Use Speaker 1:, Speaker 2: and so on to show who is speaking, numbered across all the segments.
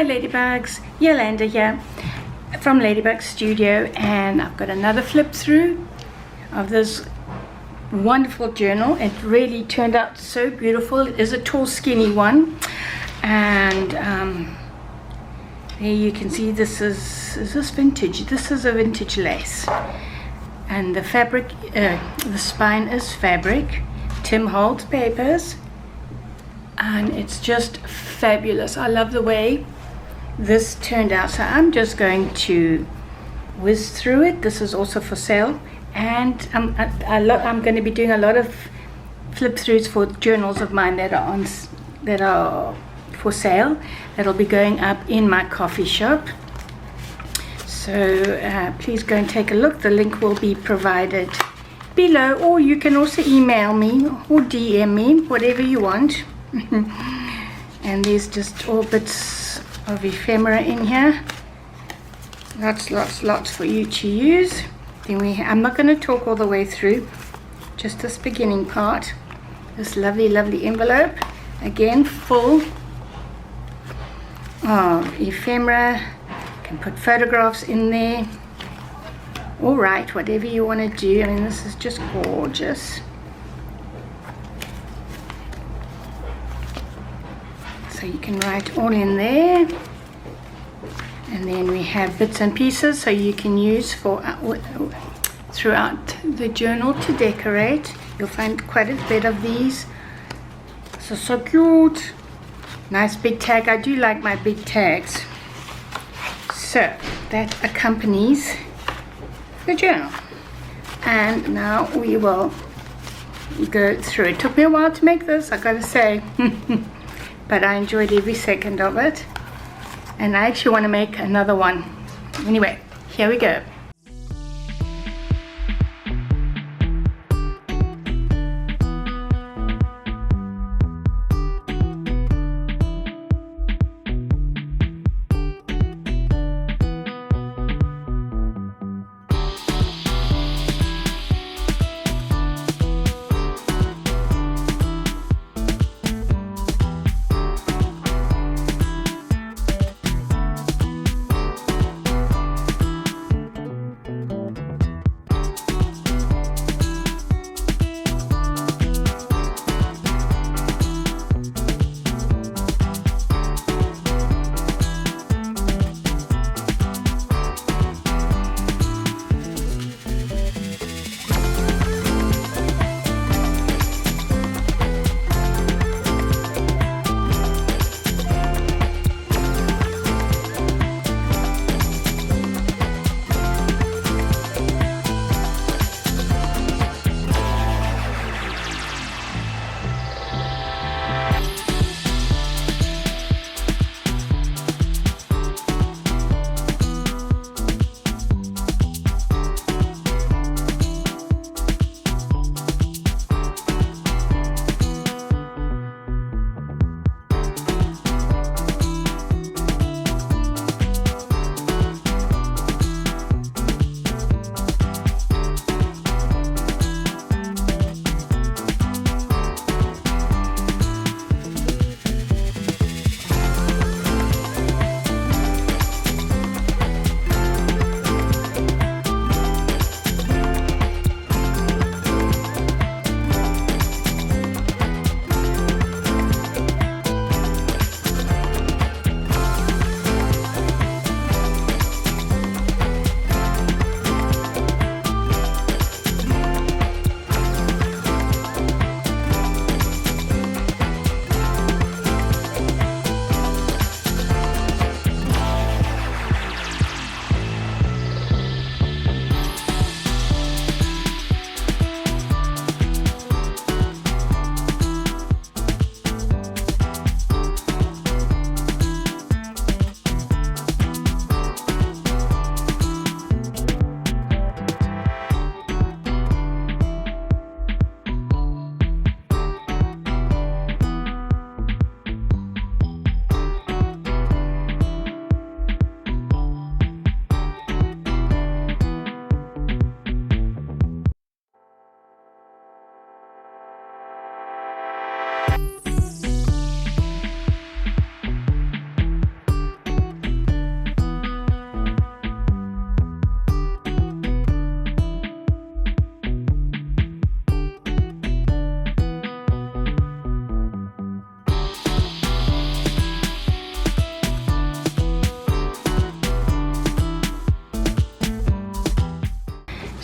Speaker 1: Hi Ladybugs, Yolanda here from Ladybug Studio, and I've got another flip through of this wonderful journal. It really turned out so beautiful. It is a tall skinny one, and there you can see this is this vintage? This is a vintage lace, and the fabric, the spine is fabric, Tim Holtz papers, and it's just fabulous. I love the way this turned out, so I'm just going to whiz through it. This is also for sale, and I'm going to be doing a lot of flip throughs for journals of mine that are for sale, that'll be going up in my coffee shop. So please go and take a look. The link will be provided below, or you can also email me or DM me, whatever you want. And there's just all bits of ephemera in here, lots for you to use. Then I'm not going to talk all the way through, just this beginning part. This lovely envelope, again full of ephemera. You can put photographs in there, all right, whatever you want to do. I mean, this is just gorgeous. So you can write all in there, and then we have bits and pieces so you can use for throughout the journal to decorate. You'll find quite a bit of these. So cute. Nice big tag. I do like my big tags. So that accompanies the journal, and now we will go through. It took me a while to make this, I gotta say. But I enjoyed every second of it, and I actually want to make another one. Anyway, here we go.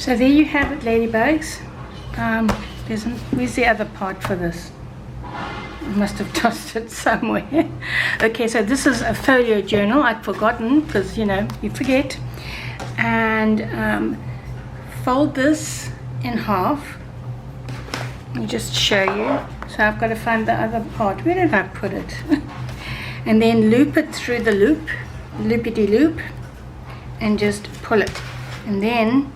Speaker 1: So there you have it, ladybugs. Where's the other part for this? I must have tossed it somewhere. Okay, so this is a folio journal. I'd forgotten, because you forget. And fold this in half. Let me just show you. So I've got to find the other part. Where did I put it? And then loop it through the loop, loopity-loop, and just pull it. And then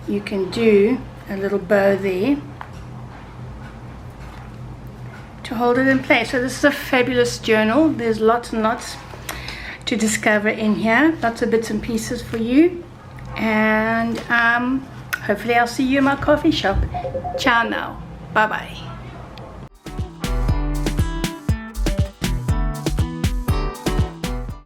Speaker 1: you can do a little bow there to hold it in place. So this is a fabulous journal. There's lots and lots to discover in here. Lots of bits and pieces for you. And hopefully I'll see you in my coffee shop. Ciao now. Bye-bye.